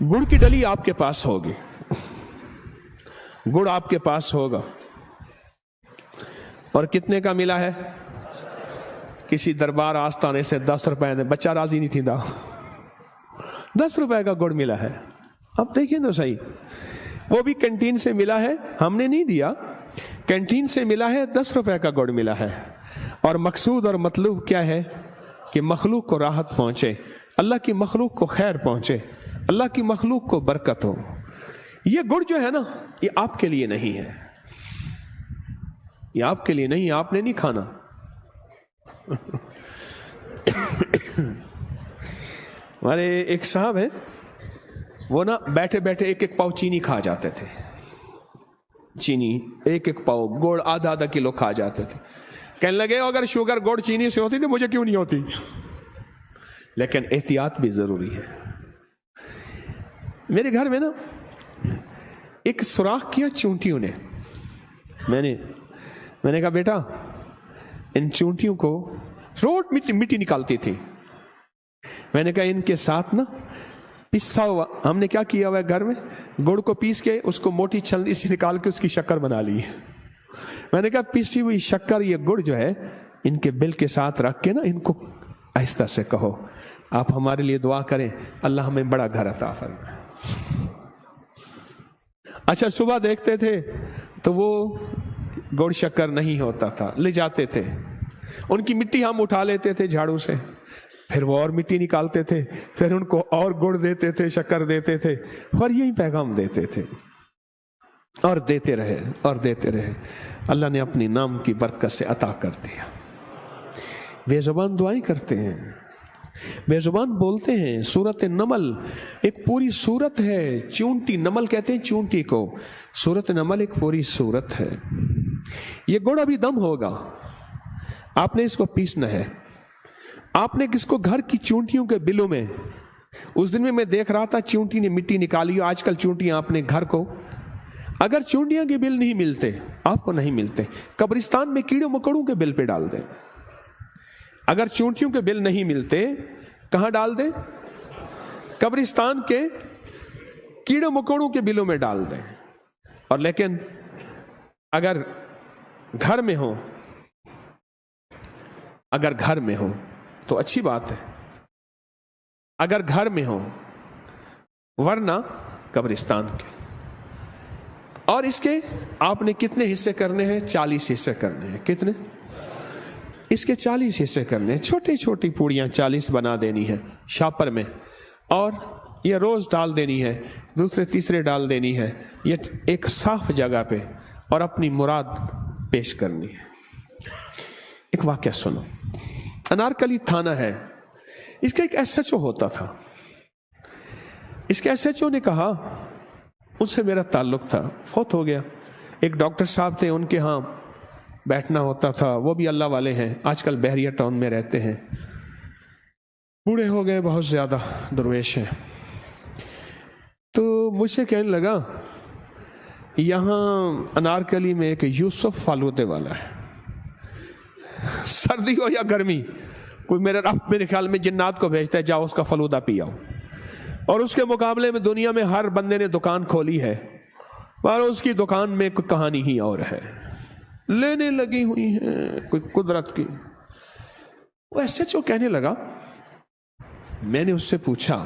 गुड़ की डली आपके पास होगी, गुड़ आपके पास होगा, और कितने का मिला है? किसी दरबार आस्थाने से 10 रुपए ने, बच्चा राजी नहीं थी था, 10 रुपए का गुड़ मिला है। अब देखिए तो सही, वो भी कैंटीन से मिला है, हमने नहीं दिया, कैंटीन से मिला है, 10 रुपए का गुड़ मिला है। और मकसूद और मतलूब क्या है? कि मखलूक को राहत पहुंचे, अल्लाह की मखलूक को खैर पहुंचे, अल्लाह की मखलूक को बरकत हो। ये गुड़ जो है ना, ये आपके लिए नहीं है, ये आपके लिए नहीं, आपने नहीं खाना। हमारे एक साहब हैं, वो ना बैठे बैठे एक एक पाव चीनी खा जाते थे, चीनी एक एक पाव, गुड़ आधा आधा किलो खा जाते थे। कहने लगे अगर शुगर गुड़ चीनी से होती तो मुझे क्यों नहीं होती। लेकिन एहतियात भी जरूरी है। मेरे घर में ना एक सुराख किया चूंटियों ने, मैंने कहा बेटा इन चूंटियों को रोज मिट्टी निकालती थी, मैंने कहा इनके साथ ना पिसा हुआ, हमने क्या किया हुआ है घर में, गुड़ को पीस के उसको मोटी छलनी से निकाल के उसकी शक्कर बना ली। मैंने कहा पिसी हुई शक्कर, ये गुड़ जो है इनके बिल के साथ रख के ना इनको आहिस्ता से कहो आप हमारे लिए दुआ करें, अल्लाह हमें बड़ा घर अता फरमाए। अच्छा सुबह देखते थे तो वो गुड़ शक्कर नहीं होता था, ले जाते थे, उनकी मिट्टी हम उठा लेते थे झाड़ू से, फिर वो और मिट्टी निकालते थे, फिर उनको और गुड़ देते थे, शक्कर देते थे, और यही पैगाम देते थे, और देते रहे और देते रहे। अल्लाह ने अपनी नाम की बरकत से अता कर दिया। बेजुबान दुआएं करते हैं, बेजुबान बोलते हैं। सूरत नमल एक पूरी सूरत है, चूंटी नमल कहते हैं चूंटी को, सूरत नमल एक पूरी सूरत है। ये गुड़ अभी दम होगा, आपने इसको पीसना है। आपने किसको घर की चूंटियों के बिलों में, उस दिन में मैं देख रहा था चूंटी ने मिट्टी निकाली, आजकल चूंटियां आपने घर को, अगर चूंटियां के बिल नहीं मिलते, आपको नहीं मिलते, कब्रिस्तान में कीड़े मकोड़ों के बिल पे डाल दें। अगर चूंटियों के बिल नहीं मिलते कहां डाल दें? कब्रिस्तान के कीड़े मकोड़ों के बिलों में डाल दें। और लेकिन अगर घर में हो, अगर घर में हो तो अच्छी बात है, अगर घर में हो, वरना कब्रिस्तान के। और इसके आपने कितने हिस्से करने हैं? 40 हिस्से करने हैं। कितने? इसके 40 हिस्से करने हैं, छोटी छोटी पूड़ियां 40 बना देनी है शापर में, और ये रोज डाल देनी है, दूसरे तीसरे डाल देनी है, ये एक साफ जगह पे, और अपनी मुराद पेश करनी है। एक वाकया सुनो, अनारकली थाना है, इसका एक SHO होता था। इसके SHO ने कहा, उनसे मेरा ताल्लुक था, फौत हो गया, एक डॉक्टर साहब थे, उनके यहाँ बैठना होता था, वो भी अल्लाह वाले हैं, आजकल बहरिया टाउन में रहते हैं, बूढ़े हो गए, बहुत ज्यादा दरवेश हैं। तो मुझे कहने लगा यहाँ अनारकली में एक यूसुफ फालूदे वाला है, सर्दी हो या गर्मी, कोई मेरे रब मेरे ख्याल में जिन्नात को भेजता है, जाओ उसका फलूदा पी आओ। और उसके मुकाबले में दुनिया में हर बंदे ने दुकान खोली है, पर उसकी दुकान में कोई कहानी ही और है, लेने लगी हुई है कोई कुदरत की। वो SHO कहने लगा, मैंने उससे पूछा,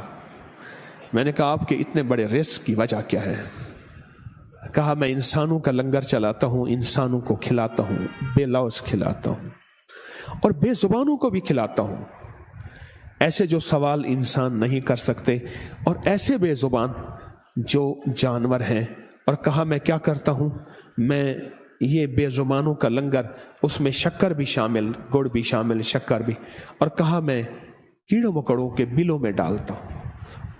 मैंने कहा आपके इतने बड़े रिस्क की वजह क्या है? कहा मैं इंसानों का लंगर चलाता हूं, इंसानों को खिलाता हूं, बेलौस खिलाता हूं, और बेजुबानों को भी खिलाता हूं, ऐसे जो सवाल इंसान नहीं कर सकते, और ऐसे बेजुबान जो जानवर हैं। और कहा मैं क्या करता हूं, मैं ये बेजुबानों का लंगर, उसमें शक्कर भी शामिल, गुड़ भी शामिल, शक्कर भी, और कहा मैं कीड़ों मकोड़ों के बिलों में डालता हूं,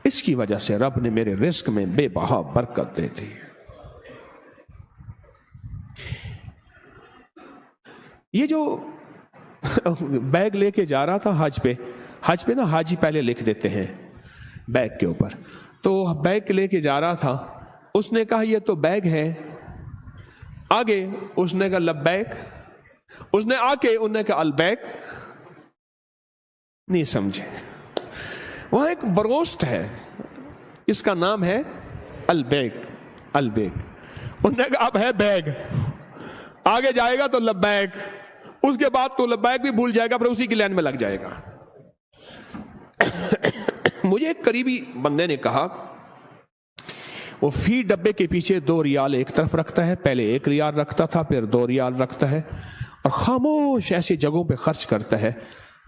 इसकी वजह से रब ने मेरे रिस्क में बेबहा बरकत दे दी। ये जो बैग लेके जा रहा था हज पे ना हाजी पहले लिख देते हैं बैग के ऊपर, तो बैग लेके जा रहा था, उसने कहा ये तो बैग है, आगे उसने कहा लब्बैक, उसने आके उन्होंने कहा अलबैक, नहीं समझे। वहां एक बरोस्ट है, اس کا نام ہے البیگ. البیگ. انہوں نے کہا اب ہے بیگ, آگے جائے گا تو لبیک, اس کے بعد تو لبیک بھی بھول جائے گا, پھر اسی کی لائن میں لگ جائے گا. مجھے ایک قریبی بندے نے کہا وہ فی ڈبے کے پیچھے 2 ریال ایک طرف رکھتا ہے, پہلے 1 ریال رکھتا تھا, پھر 2 ریال رکھتا ہے, اور خاموش ایسی جگہوں پہ خرچ کرتا ہے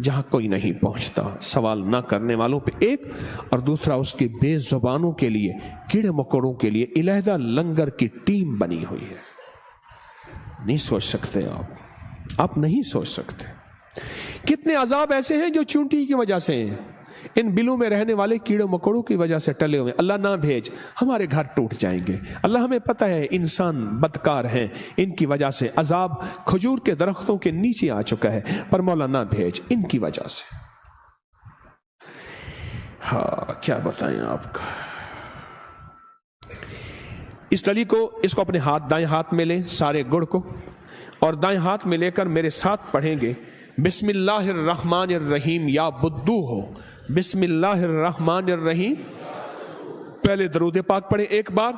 جہاں کوئی نہیں پہنچتا, سوال نہ کرنے والوں پہ ایک, اور دوسرا اس کے بے زبانوں کے لیے, کیڑے مکوڑوں کے لیے علیحدہ لنگر کی ٹیم بنی ہوئی ہے. نہیں سوچ سکتے آپ نہیں سوچ سکتے کتنے عذاب ایسے ہیں جو چونٹی کی وجہ سے ہیں, ان بلوں میں رہنے والے کیڑے مکوڑوں کی وجہ سے ٹلے ہوئے. اللہ نہ بھیج, ہمارے گھر ٹوٹ جائیں گے. اللہ ہمیں پتہ ہے انسان بدکار ہیں, ان کی وجہ سے عذاب کھجور کے درختوں کے نیچے آ چکا ہے, پر مولا نہ بھیج ان کی وجہ سے. ہاں کیا بتائیں آپ کا. اس ڈلی کو, اس کو اپنے دائیں ہاتھ میں لیں, سارے گڑ کو, اور دائیں ہاتھ میں لے کر میرے ساتھ پڑھیں گے بسم اللہ الرحمن الرحیم یا بدو ہو. بسم اللہ الرحمن الرحیم. پہلے درود پاک پڑھیں 1 بار,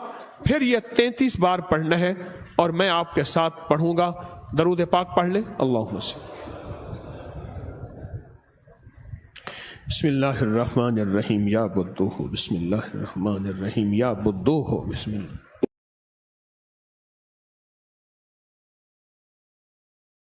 پھر یہ 33 بار پڑھنا ہے, اور میں آپ کے ساتھ پڑھوں گا. درود پاک پڑھ لیں. اللہم صل. بسم اللہ الرحمن الرحیم یا بدو ہو. بسم اللہ الرحمن الرحیم یا بدو ہو. بسم اللہ.